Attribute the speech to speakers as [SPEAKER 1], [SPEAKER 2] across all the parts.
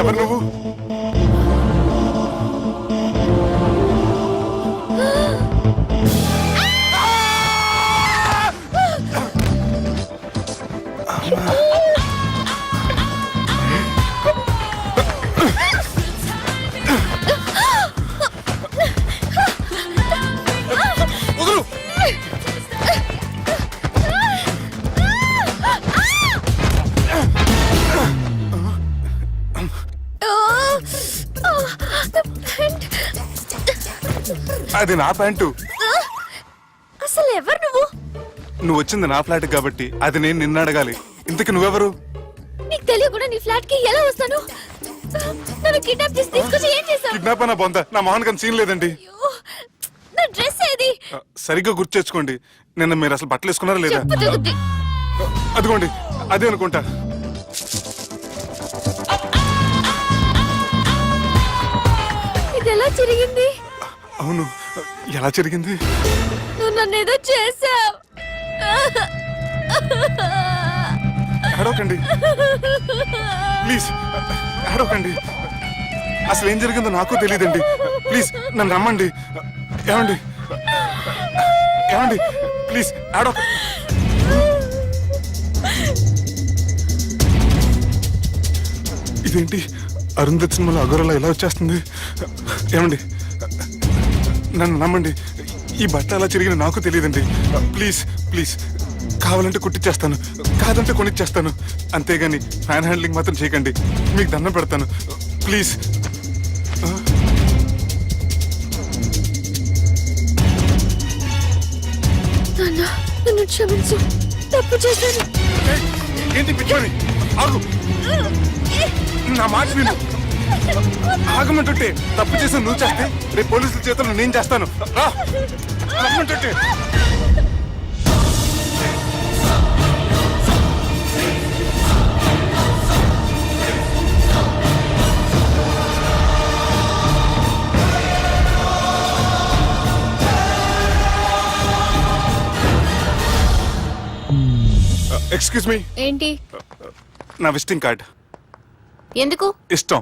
[SPEAKER 1] ఎవరు నువ్వు? అది నా ప్యాంటు.
[SPEAKER 2] అసలు ఎవరు నువ్వు?
[SPEAKER 1] నువ్వు వచ్చింది నా ఫ్లాట్ కాబట్టి అది నేను నిన్ను అడగాలి. ఇంతకు నువ్వెవరు?
[SPEAKER 2] నీకు తెలియకుండా నీ ఫ్లాట్ కి ఎలా వస్తాను? నన్ను కిడ్నాప్ చేసి తీసుకొచ్చి ఏం చేశావు?
[SPEAKER 1] కిడ్నాప్ అన్న బొంద, నా మొహన్ కన్నా సీన్ లేదండి.
[SPEAKER 2] నా డ్రెస్ ఏది?
[SPEAKER 1] సరిగ్గా గుర్తు తెచ్చుకోండి. నిన్న మీరు అసలు బట్టలు వేసుకున్నారా లేదా? అదిగోండి అదే అనుకుంటా.
[SPEAKER 2] ఇది ఎలా జరిగింది?
[SPEAKER 1] అవును, ఎలా జరిగింది?
[SPEAKER 2] నువ్వు నన్ను ఏదో చేసావు.
[SPEAKER 1] అడవకండి ప్లీజ్, అడవకండి. అసలు ఏం జరిగిందో నాకు తెలియదండి. ప్లీజ్ నన్ను రమ్మండి. ఏమండి ఏమండి ప్లీజ్ అడవ. ఇదేంటి అరుంధతి సినిమాలో అగోరలా ఎలా వచ్చేస్తుంది? ఏమండి నన్ను నమ్మండి. ఈ బట్ట అలా చిరిగిన నాకు తెలియదండి. ప్లీజ్ ప్లీజ్, కావాలంటే కుట్టిచ్చేస్తాను, కాదంటే కొనిచ్చేస్తాను. అంతేగాని ఫ్యాన్ హ్యాండ్లింగ్ మాత్రం చేయకండి. మీకు దండం పెడతాను ప్లీజ్.
[SPEAKER 2] నన్ను క్షమించు, తప్పు చేశాను.
[SPEAKER 1] ఏంటి పిచ్చోని? ఆగు, నా మాట విను. ఆగమంటుంటే తప్పు చేసి నువ్వు చేస్తే రేపు పోలీసుల చేతుల్లో నేను చేస్తాను. ఆగమంటుంటే. Excuse me.
[SPEAKER 2] ఏంటి?
[SPEAKER 1] నా విజిటింగ్ కార్డ్.
[SPEAKER 2] ఎందుకు?
[SPEAKER 1] ఇష్టం.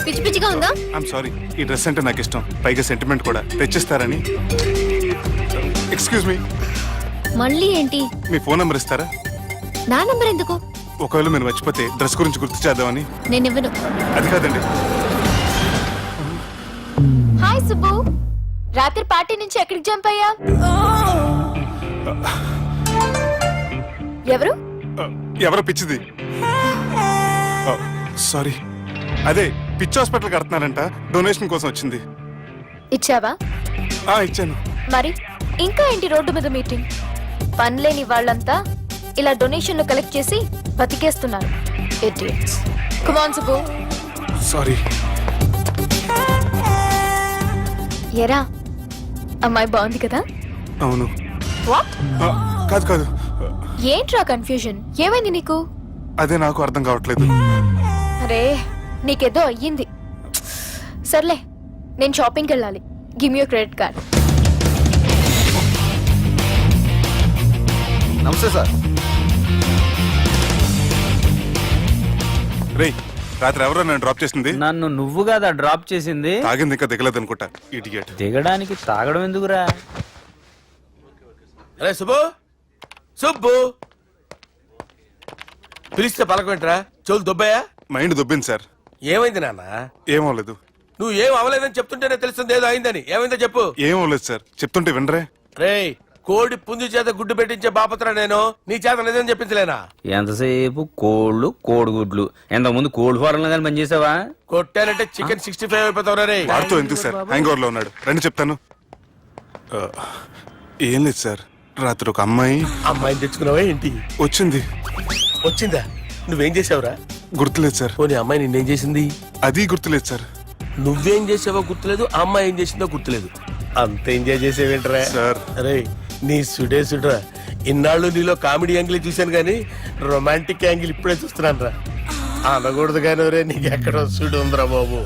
[SPEAKER 2] పిచ్చి పిచ్చిగా ఉందా?
[SPEAKER 1] ఐఎమ్ సారీ, ఈ డ్రెస్ అంటే నాకు ఇష్టం, పైగా సెంటిమెంట్ కూడా. తెచ్చిస్తారని. Excuse me.
[SPEAKER 2] మళ్ళీ ఏంటి?
[SPEAKER 1] మీ ఫోన్ నంబర్ ఇస్తారా?
[SPEAKER 2] నా నంబర్ ఎందుకు?
[SPEAKER 1] ఒకవేళ మీరు మర్చిపోతే డ్రెస్ గురించి గుర్తు చేద్దామని.
[SPEAKER 2] నేను ఇవ్వను.
[SPEAKER 1] అది కాదండి.
[SPEAKER 2] హాయ్ సుబ్బు, రాత్రి పార్టీ నుంచి ఎక్కడికి జంప్ అయ్యా? ఎవరు?
[SPEAKER 1] ఎవరో పిచ్చిది. సారీ, అదే పిచ్చి హాస్పిటల్ కడుతున్నారంట, డొనేషన్ కోసం వచ్చింది.
[SPEAKER 2] ఇచ్చావా?
[SPEAKER 1] ఇచ్చాను.
[SPEAKER 2] మరి ఇంకా ఏంటి రోడ్డు మీద మీటింగ్? పనిలేని వాళ్ళంతా ఇలా డొనేషన్లు కలెక్ట్ చేసి బతికేస్తున్నారు. Idiots. Come on Subbu.
[SPEAKER 1] Sorry.
[SPEAKER 2] ఎరా, అమ్మాయి బాగుంది కదా?
[SPEAKER 1] అవును.
[SPEAKER 2] వాట్?
[SPEAKER 1] కాదు కాదు.
[SPEAKER 2] ఏంట్రా కన్ఫ్యూజన్? ఏమైంది నీకు?
[SPEAKER 1] అదే నాకు అర్థం కావట్లేదు.
[SPEAKER 2] అరే, నీకేదో అయ్యింది. సర్లే, నేను షాపింగ్కి వెళ్ళాలి. Give me your credit card.
[SPEAKER 3] నమస్తే సార్.
[SPEAKER 1] రేయ్, రాత్రి ఎవరో నన్ను డ్రాప్ చేసింది?
[SPEAKER 4] నన్ను నువ్వు కదా డ్రాప్ చేసింది.
[SPEAKER 1] తాగింది ఇంకా దిగలేదు అనుకుంటా. ఇడియట్.
[SPEAKER 4] దిగడానికి తాగడం ఎందుకురా?
[SPEAKER 3] అరే సుబ్బు, సుబ్బు పిలిస్తే పలకమేంట్రా? చెవులు దొబ్బాయా?
[SPEAKER 1] Mind దొబ్బింది sir.
[SPEAKER 3] ఏమైంది నాన్న?
[SPEAKER 1] ఏమవలేదు.
[SPEAKER 3] నువ్వు ఏం అవలేదని చెప్తుంటేనే తెలుస్తుంది ఏదో అయిందని. ఏమైందో చెప్పు.
[SPEAKER 1] ఏమవలేదు సార్, చెప్తుంటే వినరే.
[SPEAKER 3] రేయ్, కోడి పుంజు చేత గుడ్డు పెట్టించే బాపత్ర నేను. నీ చేత నిజం చెప్పించలేనా?
[SPEAKER 4] ఎంతసేపు కోళ్ళు కోడిగుడ్లు. ఎంతకు ముందు కోడి ఫారంలో కానీ పనిచేసావా?
[SPEAKER 3] కొట్టానంటే చికెన్ 65 అయిపోతావు రే.
[SPEAKER 1] వాడుతూ ఎందుకు సార్, హ్యాంగ్ ఓవర్ లో ఉన్నాడు. రండి చెప్తాను. ఏం లేదు సార్, రాత్రి ఒక అమ్మాయిని
[SPEAKER 3] తెచ్చుకున్నావా ఏంటి?
[SPEAKER 1] వచ్చింది.
[SPEAKER 3] వచ్చిందా? నువ్వేం చేసావురా?
[SPEAKER 1] గుర్తులేదు సార్.
[SPEAKER 3] పోనీ అమ్మాయి నిన్నేం చేసింది?
[SPEAKER 1] అది గుర్తులేదు సార్.
[SPEAKER 3] నువ్వేం చేసావో గుర్తులేదు, ఆ అమ్మాయి ఏం చేసిందో గుర్తులేదు. అంత ఎంజాయ్ చేసేవేంట్రా
[SPEAKER 1] సార్.
[SPEAKER 3] అరే నీ సుడే సుడ్రా, ఇన్నాళ్ళు నీలో కామెడీ యాంగిల్ చూశాను కానీ రొమాంటిక్ యాంగిల్ ఇప్పుడే చూస్తున్నాను రా. అనకూడదు కానీ రే, నీకు ఎక్కడ సుడు ఉందిరా బాబు.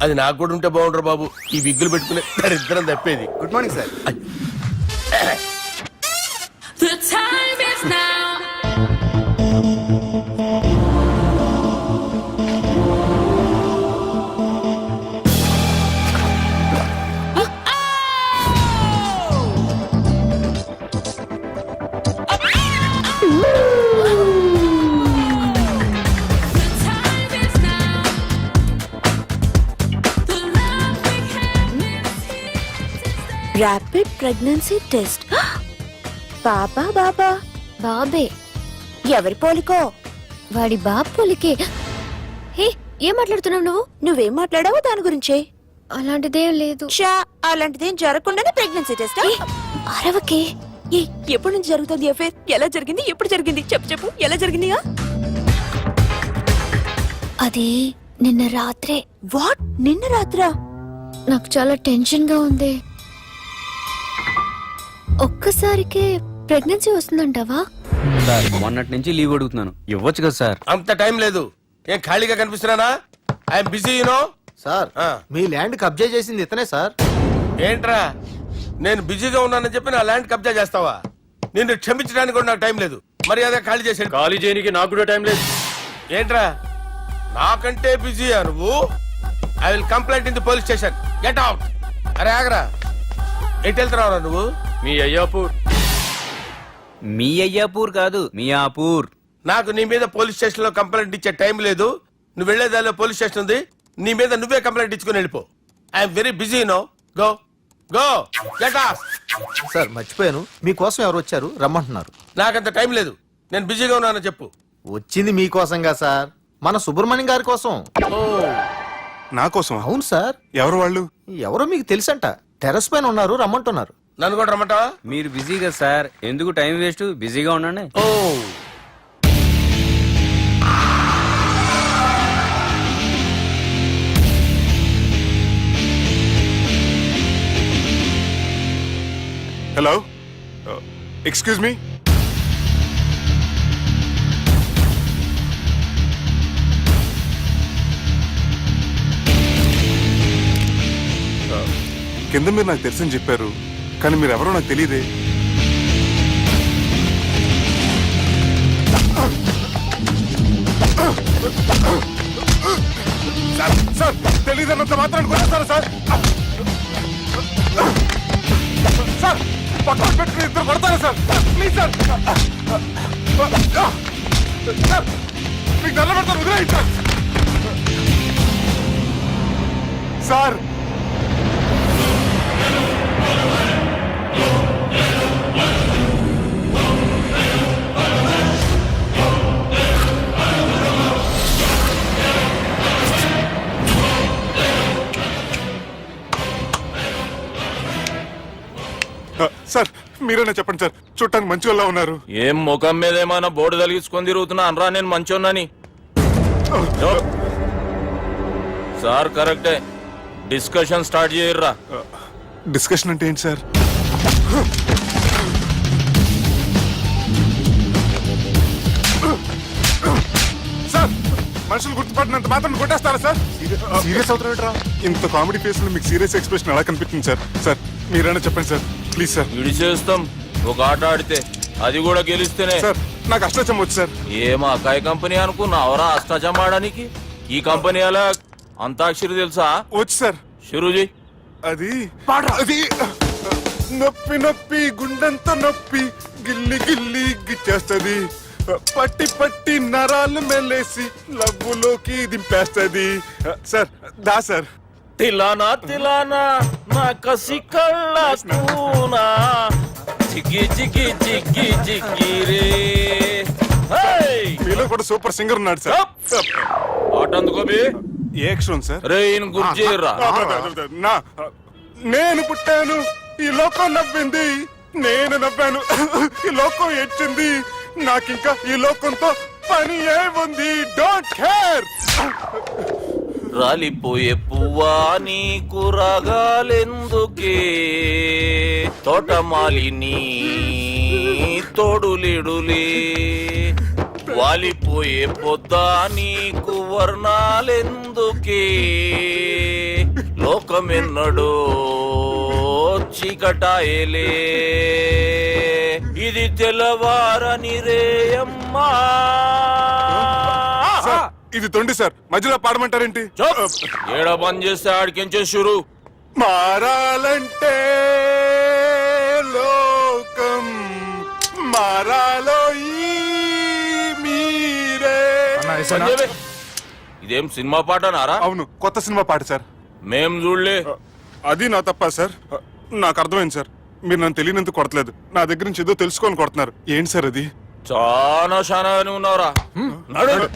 [SPEAKER 3] అది నాకు కూడా ఉంటే బాగుండ్రా బాబు. ఈ విగ్గులు పెట్టుకునే ఇద్దరం తప్పేది.
[SPEAKER 5] Good morning sir.
[SPEAKER 6] The time is now. The time is now. The love we have is here to stay.
[SPEAKER 7] Rapid pregnancy test. బాబా బాబా
[SPEAKER 2] బాబే,
[SPEAKER 7] ఎవరి పోలికో?
[SPEAKER 2] వాడి బాబు పోలికే. హే, ఏం మాట్లాడుతున్నావు నువ్వు?
[SPEAKER 7] నువ్వేం మాట్లాడావో దాని గురించే.
[SPEAKER 2] అలాంటిదేం లేదు.
[SPEAKER 7] చా, అలాంటిదేం జరగకుండానే ప్రెగ్నెన్సీ టెస్ట్.
[SPEAKER 2] అరవకే.
[SPEAKER 7] ఎప్పటి నుంచి జరుగుతుంది అఫేర్? ఎలా జరిగింది? ఎప్పుడు జరిగింది? చెప్పు చెప్పు, ఎలా జరిగిందిగా?
[SPEAKER 2] అది నిన్న రాత్రే.
[SPEAKER 7] వాట్? నిన్న రాత్రా?
[SPEAKER 2] నాకు చాలా టెన్షన్ గా ఉంది. ఒక్కసారికే ప్రెగ్నెన్సీ వస్తుందంటావా?
[SPEAKER 4] సార్ మొన్నటి నుంచి లీవ్ అడుగుతున్నాను, ఇవ్వచ్చు కదా సార్.
[SPEAKER 3] అంత టైం లేదు. ఏం ఖాళీగా కనిపిస్తున్నానా? I'm busy you know.
[SPEAKER 5] సార్ మీ ల్యాండ్ కబ్జా చేసింది ఇతనే సార్.
[SPEAKER 3] ఏంట్రా, నేను బిజీగా ఉన్నానని చెప్పి నా ల్యాండ్ కబ్జా చేస్తావా? నిన్ను క్షమించడానికి కూడా నాకు టైం లేదు. మర్యాద ఖాళీ చేసాడు.
[SPEAKER 8] ఖాళీ చేయడానికి నాకు కూడా టైం లేదు.
[SPEAKER 3] ఏంట్రా, నాకంటే బిజీయా నువ్వు? I will complaint in the police station. Get out. అరే ఆగరా, ఎటు వెళ్తున్నావురా నువ్వు?
[SPEAKER 8] మీ అయ్యాపూర్.
[SPEAKER 4] మీ అయ్యాపూర్ కాదు, మియాపూర్.
[SPEAKER 3] నాకు నీ మీద పోలీస్ స్టేషన్ లో కంప్లైంట్ ఇచ్చే టైం లేదు. నువ్వు వెళ్లేదాలో పోలీస్ స్టేషన్ ఉంది. నీ మీద నువ్వే కంప్లైంట్ ఇచ్చుకుని వెళ్ళిపో. I'm very busy no. Go go get off.
[SPEAKER 5] Sir మర్చిపోయాను, మీకోసం ఎవరు వచ్చారు రమ్మంటున్నారు.
[SPEAKER 3] నాకంత టైం లేదు, నేను బిజీగా ఉన్నానని చెప్పు.
[SPEAKER 5] వచ్చింది మీకోసంగా సార్, మన సుబ్రహ్మణ్యం గారి కోసం.
[SPEAKER 3] ఓ,
[SPEAKER 1] నా కోసం?
[SPEAKER 5] అవును సార్.
[SPEAKER 1] ఎవరు వాళ్ళు?
[SPEAKER 5] ఎవరో మీకు తెలుసంట, టెర్రస్ పైన ఉన్నారు, రమ్మంటున్నారు.
[SPEAKER 3] నన్ను కూడా రమ్మంటావా?
[SPEAKER 4] మీరు బిజీ కదా సార్, ఎందుకు టైం వేస్ట్, బిజీగా ఉండండి.
[SPEAKER 3] ఓ,
[SPEAKER 1] హలో, ఎక్స్క్యూజ్ మీ. కింద మీరు నాకు తెలుసని చెప్పారు, కానీ మీరు ఎవరో నాకు తెలియదే. సార్ తెలియదన్నంత మాత్రాన్ని కొనేస్తారా సార్? సార్ పక్కన పెట్టుకుని ఇద్దరు కొడతారా సార్? Please sir. సార్ మీకు నల్ల పెడతారు, వదిలేయండి సార్. సార్ సార్ మీరేనా చెప్పండి సార్, చూడటానికి మంచి వాళ్ళ ఉన్నారు.
[SPEAKER 8] ఏం ముఖం మీద ఏమైనా బోర్డు తలిగించుకొని తిరుగుతున్నా అనరా నేను మంచోన్నాని? సార్ కరెక్టే, డిస్కషన్ స్టార్ట్ చేయర్రా.
[SPEAKER 1] డిస్కషన్ అంటే ఏంటి సార్? సార్ మనుషులు గుర్తుపట్టినంత మాత్రం కొట్టేస్తారా సార్?
[SPEAKER 5] సీరియస్ అవుతున్నట్రా?
[SPEAKER 1] ఇంత కామెడీ ఫేస్ లో మీకు సీరియస్ ఎక్స్ప్రెషన్ ఎలా కనిపించింది సార్? సార్ మీరైనా చెప్పండి సార్, ప్లీజ్ సార్.
[SPEAKER 8] విడిచేస్తాం ఒక ఆట ఆడితే, అది కూడా గెలిస్తేనే.
[SPEAKER 1] సార్ నాకు అష్టచం వచ్చు సార్.
[SPEAKER 8] ఏం అకాయ కంపెనీ అనుకున్నావరా అష్టాచం ఆడడానికి? ఈ కంపెనీ అలా అంతాక్షరి తెలుసా?
[SPEAKER 1] వచ్చు సార్.
[SPEAKER 8] షురూజీ.
[SPEAKER 1] అది అది నొప్పి నొప్పి గుండెంత నొప్పి గిల్లి గిల్లి గిచ్చేస్తది, పట్టి పట్టి నరాలు మెల్లేసి లవ్వులోకి దింపేస్తది. సార్ దా సార్.
[SPEAKER 8] తిలానా తిలానా నా కసి కళ్ళ కూనా జిగి జిగి జిగి జిగి రే.
[SPEAKER 1] మీలో కూడా సూపర్ సింగర్ ఉన్నాడు సార్.
[SPEAKER 8] ఆట అందుకోబి
[SPEAKER 1] ఏ అక్షరం సార్?
[SPEAKER 8] రే ఈయన గుర్తు చేయరా.
[SPEAKER 1] నా నేను పుట్టాను, ఈ లోకం నవ్వింది, నేను నవ్వాను, ఈ లోకం ఏడ్చింది, నాకింకా ఈ లోకంతో పని ఏముంది? Don't care.
[SPEAKER 8] రాలిపోయే పువ్వా నీకు రాగాలెందుకే తోటమాలిని తోడులిడులే వాలిపోయే పొద్దా నీకు వర్ణాలెందుకే లోకమెన్నడో చీకటాయలే ఇది తెల్లవారని రేయమ్మా
[SPEAKER 1] సార్, ఇది తొండి సార్, మధ్యలో పాడమంటారేంటి?
[SPEAKER 8] ఏడ బంద్ చేస్తే ఆడికించే షురు
[SPEAKER 1] మారాలంటే లోకం మారాలో ఈ మీరే.
[SPEAKER 8] సంజయ్, ఇదేం సినిమా పాట నారా?
[SPEAKER 1] అవును, కొత్త సినిమా పాట సార్.
[SPEAKER 8] మేం చూడలే.
[SPEAKER 1] అది నా తప్ప సార్. నాకు అర్థమైంది సార్, మీరు నన్ను తెలియనందుకు కొడతలేదు, నా దగ్గర నుంచి ఏదో తెలుసుకొని కొడుతున్నారు. ఏంటి సార్ అది?
[SPEAKER 8] చాలా శానాగానే ఉన్నావురా. నడు.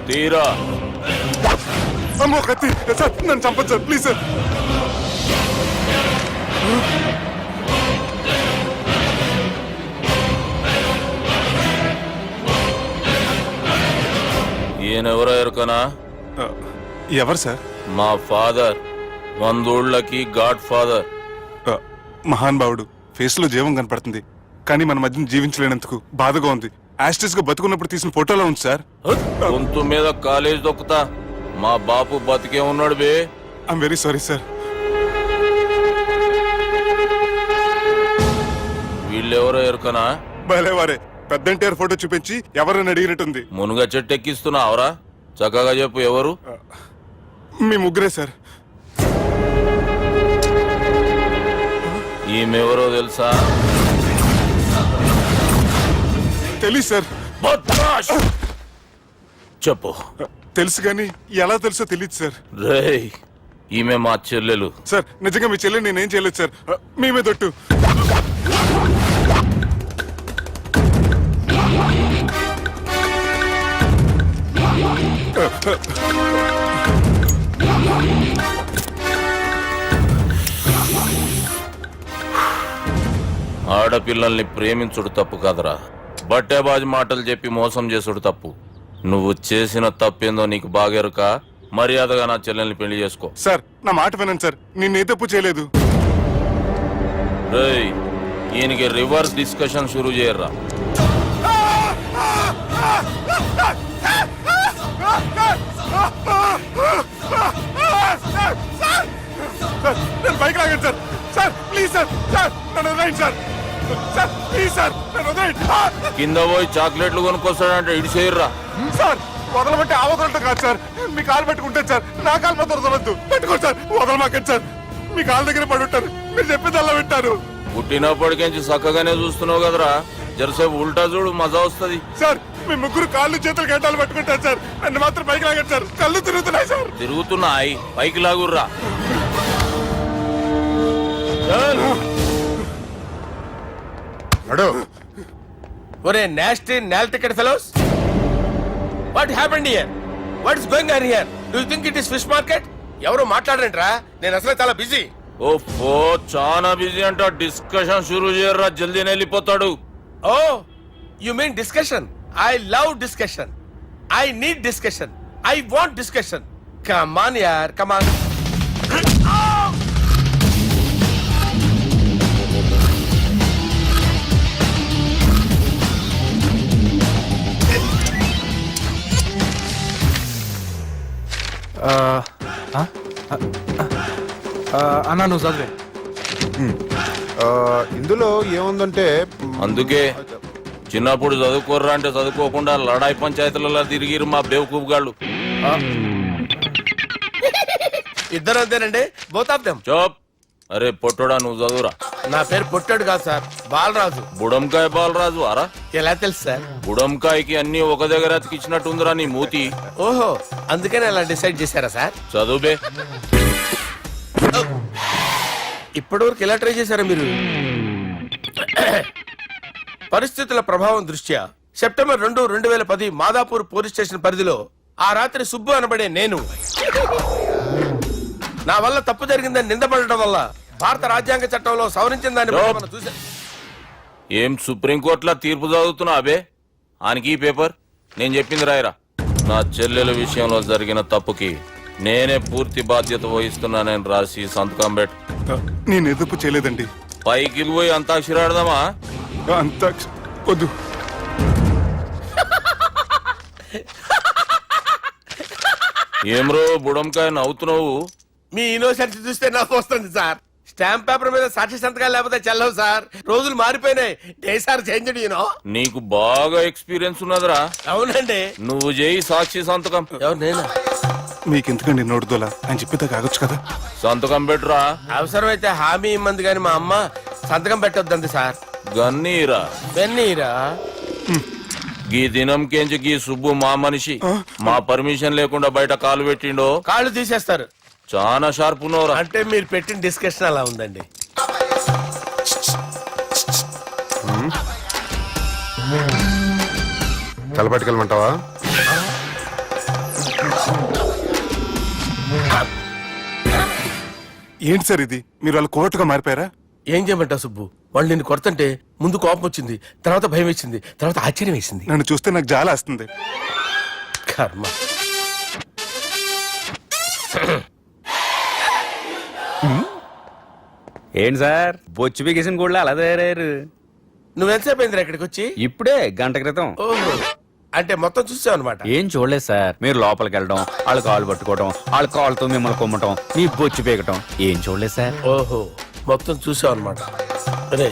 [SPEAKER 8] తీరా
[SPEAKER 1] అమ్మో కత్తి సార్, నన్ను చంపదు సార్, ప్లీజ్ సార్.
[SPEAKER 8] ఈయనెవరో ఎరుకనా?
[SPEAKER 1] ఎవరు సార్?
[SPEAKER 8] మా ఫాదర్, 100 గాడ్ ఫాదర్.
[SPEAKER 1] మహాన్ భావుడు, ఫేస్ లో జీవం కనపడుతుంది, కానీ మన మధ్యన జీవించలేనందుకు బాధగా ఉంది. యాస్టిస్ గా బతుకున్నప్పుడు తీసిన ఫోటోలో ఉంది సార్.
[SPEAKER 8] గొంతు మీద కాలేజ్ దొక్కుతా. మా బాపు బతికే ఉన్నాడు బే.
[SPEAKER 1] I'm very sorry sir.
[SPEAKER 8] వీళ్ళెవరో ఎరుకనా?
[SPEAKER 1] భలేవారే, పెద్ద ఎన్టీఆర్ ఫోటో చూపించి ఎవరైనా అడిగినట్టుంది.
[SPEAKER 8] మునుగ చెట్టు ఎక్కిస్తున్నావురా? చక్కగా చెప్పు, ఎవరు?
[SPEAKER 1] మీ ముగ్గురే సార్.
[SPEAKER 8] ఈమెవరో తెలుసా?
[SPEAKER 1] తెలుసు సార్.
[SPEAKER 8] బద్మాష్! చెప్పు.
[SPEAKER 1] తెలుసు కానీ ఎలా తెలుసో తెలియదు సార్.
[SPEAKER 8] రేయ్, ఈమె మా చెల్లెలు.
[SPEAKER 1] సార్ నిజంగా మీ చెల్లెని నేనేం చేయలేదు సార్, మీ మీద ఒట్టు.
[SPEAKER 8] ఆడపిల్లల్ని ప్రేమించుడు తప్పు కాదురా, బట్టేబాజు మాటలు చెప్పి మోసం చేసుడు తప్పు. నువ్వు చేసిన తప్పేందో నీకు బాగెరుక. మర్యాదగా నా చెల్లెల్ని పెళ్లి చేసుకో.
[SPEAKER 1] సార్ నా మాట వినండి సార్, నేనే తప్పు చేయలేదు.
[SPEAKER 8] రేయ్, ఈయనకి రివర్స్ డిస్కషన్ షురూ చేయర్రా.
[SPEAKER 1] సార్, నేను బైక్ లాగండి sir. Sir please sir, sir నన్ను వదిలేయండి సార్. సార్ ప్లీజ్ సార్, నన్ను వదిలేయండి.
[SPEAKER 8] కింద పోయి చాక్లెట్లు కొనుక్కొస్తాడంటే ఇటు చేయర్రా.
[SPEAKER 1] సార్ వదలమంటే ఆ వదలటం కాదు సార్, మీ కాలు పెట్టుకుంటాను సార్, నా కాలు మాత్రం వదలవద్దు. పెట్టుకోండి సార్, వదలమాకండి సార్. మీ కాలు దగ్గర పడి ఉంటారు, మీరు చెప్పేదల్లా వింటారు.
[SPEAKER 8] పుట్టినప్పటికేంచి చక్కగానే చూస్తున్నావు కదరా, జరసేపు ఉల్టా చూడు, మజా వస్తుంది.
[SPEAKER 1] సార్ మీ ముగ్గురు కాళ్ళు చేతులు గంటలు పట్టుకుంటారు సార్, నన్ను మాత్రం బైక్ లాగండి సార్, కళ్ళు తిరుగుతున్నాయి సార్.
[SPEAKER 8] తిరుగుతున్నాయి, పైకి లాగుర్రా.
[SPEAKER 3] ఒరే నాస్టీ నాల్ ticket fellows, what happened here? What is going on here? Do you think it is fish market? ఎవరు మాట్లాడరంట్రా, నేను అసలే చాలా బిజీ.
[SPEAKER 8] ఓఫో, చాలా బిజీ అంట. డిస్కషన్ షురూ చేయర్రా, జల్దీ వెళ్ళిపోతాడు.
[SPEAKER 3] Oh you mean discussion? I love discussion. I need discussion. I want discussion. Come on యార్, కమ్ ఆన్.
[SPEAKER 9] అన్నా నువ్వు చదివే.
[SPEAKER 5] ఇందులో ఏముందంటే
[SPEAKER 8] అందుకే చిన్నప్పుడు చదువుకోర్రా అంటే చదువుకోకుండా లడాయి పంచాయతీలలో తిరిగిరు మా బేవకూపు గాళ్ళు.
[SPEAKER 3] ఇద్దరు అంతేనండి, బోత్ ఆఫ్ దెమ్.
[SPEAKER 8] చోప్. అరే పొట్టోడా, నువ్వు చదువురా.
[SPEAKER 3] నా పేరు పొట్టాడు కాదు సార్, బాలరాజు.
[SPEAKER 8] బుడంకాయ బాలరాజు అరా?
[SPEAKER 3] ఎలా తెలుసు సార్?
[SPEAKER 8] బుడంకాయకి అన్ని ఒక దగ్గర అతికిచ్చినట్టుందిరా నీ మూతి.
[SPEAKER 3] ఓహో, అందుకని అలా డిసైడ్ చేశారా సార్?
[SPEAKER 8] చదువుబే.
[SPEAKER 3] ఇప్పటివరకు ఎలా ట్రై చేశారా మీరు? పరిస్థితుల ప్రభావం దృష్ట్యా సెప్టెంబర్ 2, 2010 మాదాపూర్ పోలీస్ స్టేషన్ పరిధిలో ఆ రాత్రి సుబ్బు అనబడే నేను నా వల్ల తప్పు జరిగిందని నిందపడటం వల్ల భారత రాజ్యాంగ చట్టంలో సవరించిన దాన్ని బట్టి మనం చూసా.
[SPEAKER 8] ఏం సుప్రీంకోర్టులో తీర్పు చదువుతున్నా అబే? ఆయనకి ఈ పేపర్ నేను చెప్పింది రాయరా. నా చెల్లెల విషయంలో జరిగిన తప్పుకి నేనే పూర్తి బాధ్యత వహిస్తున్నానని రాసి సంతకం పెట్టు.
[SPEAKER 1] నేను ఎదుపు చేయలేదండి.
[SPEAKER 8] పైకి పోయి అంతాక్షరి ఆడదామా?
[SPEAKER 1] అంత వద్దు.
[SPEAKER 8] ఏమ్రో బుడంకాయ నవ్వుతున్నావు?
[SPEAKER 3] మీ ఇన్నోసెన్స్ చూస్తే నాకు వస్తుంది సార్. స్టాంప్ పేపర్ మీద సాక్షి సంతకాలు లేకపోతే చెల్లవు సార్. రోజులు మారిపోయినాయి. Day sir change you know.
[SPEAKER 8] నీకు బాగా ఎక్స్పీరియన్స్ ఉన్నదిరా.
[SPEAKER 3] అవునండి.
[SPEAKER 8] నువ్వు చేయి సాక్షి సంతకం.
[SPEAKER 3] ఎవరు నేనా?
[SPEAKER 1] మీకు ఎందుకండి నోడుదోలా అని చెప్పేదా కాగొచ్చు కదా.
[SPEAKER 8] సంతకం పెట్టురా.
[SPEAKER 3] అవసరమైతే హామీ ఇమ్మంది కానీ మా అమ్మ సంతకం పెట్టొద్దండి సార్.
[SPEAKER 8] గన్నీరా
[SPEAKER 3] వెన్నీరా.
[SPEAKER 8] గీ దినంకేంచి గీ సుబ్బు మా మనిషి. మా పర్మిషన్ లేకుండా బయట కాలు పెట్టిండో
[SPEAKER 3] కాళ్ళు తీసేస్తారు.
[SPEAKER 8] చాలా షార్ప్ ఉన్నవరా.
[SPEAKER 3] అంటే మీరు పెట్టిన డిస్కషన్ అలా ఉందండి.
[SPEAKER 5] తలపట్టుకెళ్ళమంటావా?
[SPEAKER 1] ఏంటి సార్ ఇది? మీరు వాళ్ళు కోర్టుగా మారిపోయారా?
[SPEAKER 3] ఏం చేయమంటావు సుబ్బు? వాళ్ళు నిన్ను కొడుతుంటే ముందు కోపం వచ్చింది, తర్వాత భయం వేసింది, తర్వాత ఆశ్చర్యం వేసింది.
[SPEAKER 1] నన్ను చూస్తే నాకు జాల వస్తుంది.
[SPEAKER 3] కర్మ.
[SPEAKER 4] ఏంటి సార్ బొచ్చు బిగేసిన కూడా అలా తయారయ్యారు?
[SPEAKER 3] నువ్వెంతసేపు అయిందిరా ఇక్కడికి వచ్చి?
[SPEAKER 4] ఇప్పుడే గంట క్రితం.
[SPEAKER 3] ఓహో, అంటే మొత్తం చూసావు అనమాట.
[SPEAKER 4] ఏం చూడలేదు సార్. మీరు లోపలికి వెళ్ళడం, వాళ్ళ కాళ్ళు పట్టుకోవడం, వాళ్ళ కాళ్ళతో మిమ్మల్ని కొమ్మటం, మీ బొచ్చు పీకటం ఏం చూడలేదు సార్.
[SPEAKER 3] ఓహో, మొత్తం చూసావు అనమాట. అరే,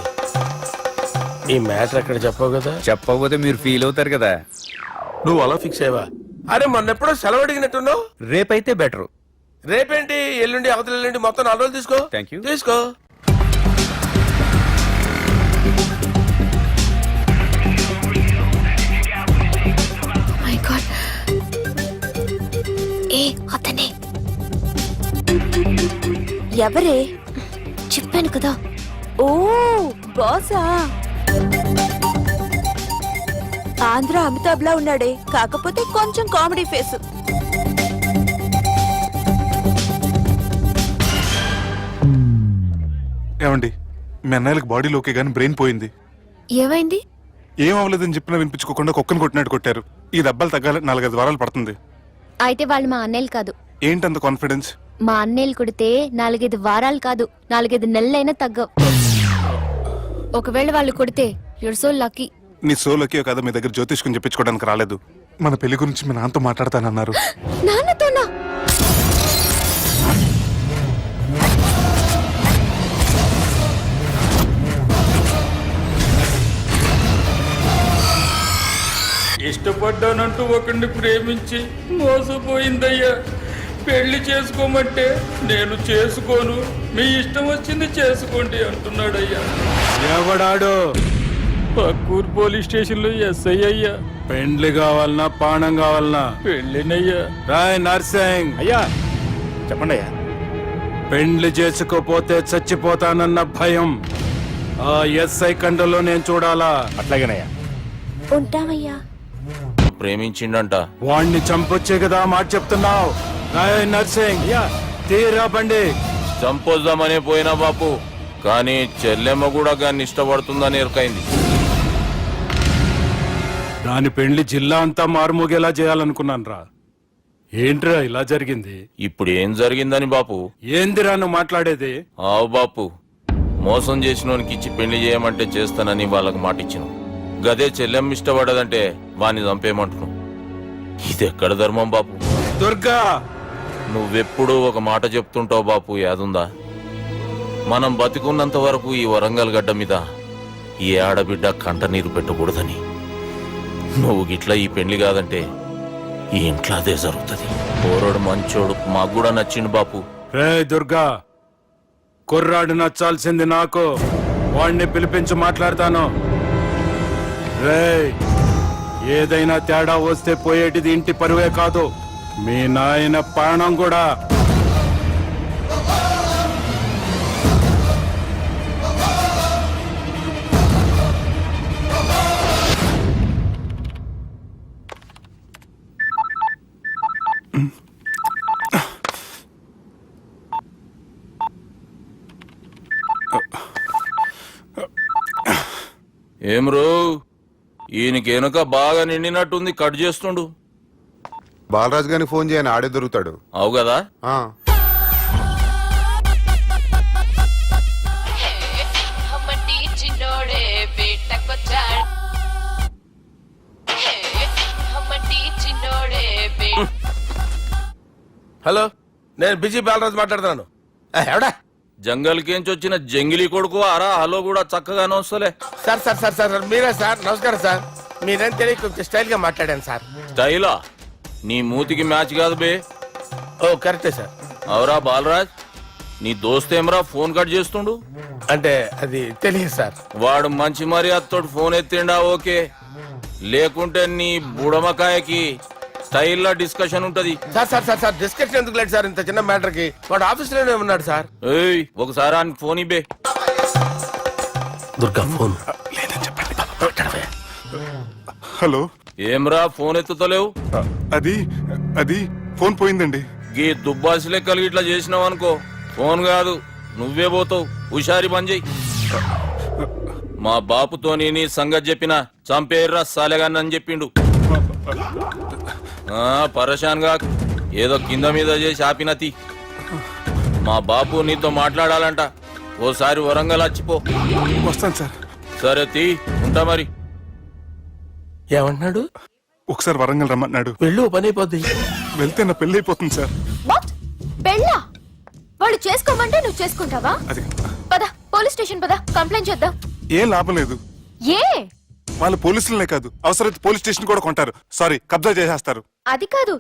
[SPEAKER 3] ఈ మ్యాటర్ అక్కడ చెప్పావు కదా.
[SPEAKER 4] చెప్పకపోతే మీరు ఫీల్ అవుతారు కదా.
[SPEAKER 3] నువ్వు అలా ఫిక్స్ అయ్యవా? అరే మొన్నెప్పుడో సెలవు అడిగినట్టున్నావు.
[SPEAKER 4] రేపైతే బెటరు.
[SPEAKER 3] రేపేంటి, ఎల్లుండి, అవతల ఎల్లుండి, మొత్తం 4 రోజులు తీసుకో.
[SPEAKER 4] Thank you.
[SPEAKER 3] తీసుకో.
[SPEAKER 2] మై గాడ్, ఏ అతనే
[SPEAKER 7] ఎవరే?
[SPEAKER 2] చెప్పాను కదా.
[SPEAKER 7] ఓ బాసా. ఆంధ్ర అమితాబ్ లా ఉన్నాడే, కాకపోతే కొంచెం కామెడీ ఫేస్.
[SPEAKER 1] ఏమండి, మీ అన్నయ్యలకు బాడీలోకే గానీ బ్రెయిన్ పోయింది.
[SPEAKER 2] ఏమైంది?
[SPEAKER 1] ఏం అవ్వలేదని చెప్పినా వినిపించుకోకుండా కుక్కను కొట్టినట్టు కొట్టారు. ఈ దెబ్బలు తగ్గాలి 4-5 వారాలు పడుతుంది.
[SPEAKER 2] అయితే వాళ్ళు మా అన్నయ్యలు కాదు.
[SPEAKER 1] ఏంటంత కాన్ఫిడెన్స్?
[SPEAKER 2] మా అన్నయ్యలు కొడితే 4-5 వారాలు కాదు, 4-5 నెలలైనా తగ్గవు. ఒకవేళ వాళ్ళు కొడితే యూర్ సో లక్కీ.
[SPEAKER 1] నీ సోలోకి కదా మీ దగ్గర జ్యోతిష్కం చెప్పించుకోవడానికి రాలేదు. మన పెళ్లి గురించి మీ నాన్నతో మాట్లాడతానన్నారు.
[SPEAKER 2] నాన్నతోనా?
[SPEAKER 10] ఇష్టపడ్డానంటూ ఒకరిని ప్రేమించి మోసపోయిందయ్యా. పెళ్లి చేసుకోమంటే నేను చేసుకోను, మీ ఇష్టం వచ్చింది చేసుకోండి అంటున్నాడయ్యా.
[SPEAKER 9] ఎవడాడు?
[SPEAKER 10] పక్కూరు పోలీస్ స్టేషన్ లో ఎస్ఐ అయ్యా.
[SPEAKER 9] పెండ్లి కావాలనా పానం కావాలనా?
[SPEAKER 10] పెళ్ళినయ్యా.
[SPEAKER 9] రాయ్ నర్సింగ్.
[SPEAKER 5] అయ్యా చెప్పండి అయ్యా.
[SPEAKER 9] పెండ్లి చేసుకోపోతే చచ్చిపోతానన్న భయం ఆ ఎస్ఐ కండలో నేను చూడాలా?
[SPEAKER 5] అట్లాగేనయ్యా.
[SPEAKER 7] ఉంటామయ్యా.
[SPEAKER 8] ప్రేమించిండంట.
[SPEAKER 9] వాణ్ణి చంపొచ్చే కదా మాట చెప్తున్నావు? రాయ్ నర్సింగ్, తీరా బండి.
[SPEAKER 8] చంపొద్దామనే పోయినా బాపు, కానీ చెల్లెమ్మ కూడా గాన్ని ఇష్టపడుతుందని ఎరకైంది.
[SPEAKER 9] దాని పెండ్లి జిల్లా అంతా మారుమోగేలా చేయాలనుకున్నాను రా. ఏంట్రా ఇలా జరిగింది?
[SPEAKER 8] ఇప్పుడు ఏం జరిగిందని బాపు?
[SPEAKER 9] ఏందిరా నువ్వు మాట్లాడేది?
[SPEAKER 8] ఆవు బాపు, మోసం చేసినోనికి ఇచ్చి పెళ్లి చేయమంటే చేస్తానని వాళ్ళకి మాటిచ్చిన. గదే చెల్లెమ్మ ఇష్టపడదంటే వాణ్ణి చంపేయమంటున్నావు. ఇది ఎక్కడ ధర్మం బాపు?
[SPEAKER 9] దుర్గా,
[SPEAKER 8] నువ్వెప్పుడూ ఒక మాట చెప్తుంటావు బాపు, యాదుందా? మనం బతికున్నంత వరకు ఈ వరంగల్ గడ్డ మీద ఈ ఆడబిడ్డ కంట నీరు పెట్టకూడదని. నువ్వు గిట్లా ఈ పెళ్లి కాదంటే ఈ ఇంట్లో అదే జరుగుతుంది. పోరోడు మంచోడు, మాకు కూడా నచ్చిండు బాపు.
[SPEAKER 9] రే దుర్గా, కుర్రాడు నచ్చాల్సింది నాకు. వాణ్ణి పిలిపించి మాట్లాడతాను. రే, ఏదైనా తేడా వస్తే పోయేటిది ఇంటి పరువే కాదు, మీ నాయన ప్రాణం కూడా.
[SPEAKER 8] ఏమ్రో, ఈయనకి వెనుక బాగా నిండినట్టుంది, కట్ చేస్తుండు.
[SPEAKER 11] బాలరాజు గారికి ఫోన్ చేయని ఆడే దొరుకుతాడు.
[SPEAKER 8] అవు కదా.
[SPEAKER 11] ఆ,
[SPEAKER 3] హలో, నేను బిజీ బాలరాజు మాట్లాడుతున్నాను. ఎవడా?
[SPEAKER 8] జంగల్కేంచి వచ్చిన జంగిలీ కొడుకు అరా హలో కూడా చక్కగానే వస్తలే.
[SPEAKER 3] సార్ సార్ సార్ సార్ మీరే సార్? నమస్కారం సార్. మీరేం తెలియక కొంచెం స్టైల్ గా మాట్లాడాను సార్.
[SPEAKER 8] స్టైలా? నీ మూతికి మ్యాచ్ కాదు బే.
[SPEAKER 3] ఓ కరెక్టే సార్.
[SPEAKER 8] అవరా బాలరాజ్, నీ దోస్త్ ఏమరా ఫోన్ కట్ చేస్తుండు?
[SPEAKER 3] అంటే అది తెలియదు సార్.
[SPEAKER 8] వాడు మంచి మర్యాదతో ఫోన్ ఎత్తిండా ఓకే, లేకుంటే నీ బుడమకాయకి స్టైల్లో డిస్కషన్ ఉంటది.
[SPEAKER 3] Sir sir sir sir discussion ఎందుకు లేదు సార్? ఇంత చిన్న మ్యాటర్ కి వాడు ఆఫీస్ లోనే ఉన్నాడు సార్.
[SPEAKER 8] ఏయ్ ఒకసారి ఆయనకి ఫోన్ ఇబ్బే.
[SPEAKER 3] Durga phone
[SPEAKER 1] hello.
[SPEAKER 8] ఏమ్రా ఫోన్ ఎత్తుతలేవు?
[SPEAKER 1] అది అది ఫోన్ పోయిందండి.
[SPEAKER 8] గీ దుబ్బాసి లెక్కలు ఇట్లా చేసినావు అనుకో, ఫోన్ కాదు నువ్వే పోతావు. హుషారి పని చెయ్యి. మా బాపుతో నీ సంగతి చెప్పిన చంపేర్రా సాలెగాన్ని అని చెప్పిండు. పరేషాన్ గా ఏదో కింద మీద చేసి ఆపినతి. మా బాపు నీతో మాట్లాడాలంట, ఓసారి వరంగల్ వచ్చిపో.
[SPEAKER 1] వస్తాను సార్.
[SPEAKER 8] సరే తీ, ఉంటా మరి.
[SPEAKER 3] ఏమంటున్నాడు?
[SPEAKER 1] ఒకసారి వరంగల్ రమ్మన్నాడు.
[SPEAKER 3] వెళ్ళు, పని అయిపోద్ది.
[SPEAKER 1] వెళ్తే నా పెళ్లి అయిపోతుంది సార్.
[SPEAKER 2] వాట్? పెళ్ళా? వాళ్ళు చేసుకోమంటే నువ్వు చేసుకుంటావా?
[SPEAKER 1] అది
[SPEAKER 2] పద పోలీస్ స్టేషన్ పద, కంప్లైంట్ చేద్దాం.
[SPEAKER 1] ఏం లాభం లేదు.
[SPEAKER 2] ఏ?
[SPEAKER 1] వాళ్ళు పోలీసులనే కాదు, అవసరమైతే పోలీస్ స్టేషన్ కూడా కొంటారు. సారీ, కబ్జా చేసేస్తారు.
[SPEAKER 2] అది కాదు.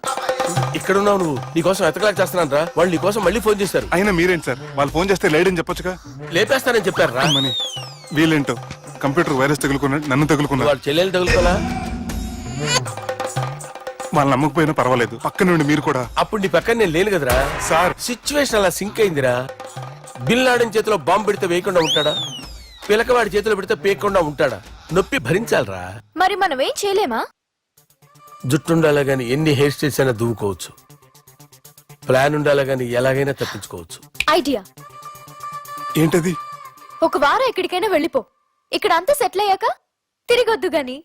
[SPEAKER 3] ఇక్కడ ఉన్నావు నువ్వు, నీకోసం ఎతకలేక చేస్తున్నాను రా. వాళ్ళు నీకోసం మళ్ళీ ఫోన్ చేశారు.
[SPEAKER 1] అయినా మీరేంటి సార్, వాళ్ళు ఫోన్ చేస్తే లేడని చెప్పొచ్చుగా.
[SPEAKER 3] లేపేస్తానని చెప్పారు రా.
[SPEAKER 1] మని వీళ్ళేంటో కంప్యూటర్ వైరస్ తగులుకున్నాడు, నన్ను తగులుకున్నాడు.
[SPEAKER 3] వాళ్ళ చెల్లెలు తగులుకోలా?
[SPEAKER 1] వాళ్ళు నమ్మకపోయినా పర్వాలేదు, పక్క నుండి మీరు కూడా.
[SPEAKER 3] అప్పుడు నీ పక్కన నేను లేను కదరా
[SPEAKER 1] సార్.
[SPEAKER 3] సిచ్యువేషన్ అలా సింక్ అయిందిరా. బిల్ లాడన్ చేతిలో బాంబు పెడితే వేయకుండా ఉంటాడా? పిలకవాడి చేతిలో పెడితే పేయకుండా ఉంటాడా? నొప్పి భరించాలరా.
[SPEAKER 2] మరి మనం ఏం చేయలేమా?
[SPEAKER 3] జుట్టుండాలా గాని ఎన్ని హెయిర్ స్టైల్స్ అయినా దువ్వుకోవచ్చు. ప్లాన్ ఉండాలా గాని ఎలాగైనా తప్పించుకోవచ్చు.
[SPEAKER 2] ఐడియా
[SPEAKER 1] ఏంటది?
[SPEAKER 2] ఒక వారం ఎక్కడికైనా వెళ్ళిపో. ఇక్కడ అంతా సెటిల్ అయ్యాక తిరిగొద్దు గాని.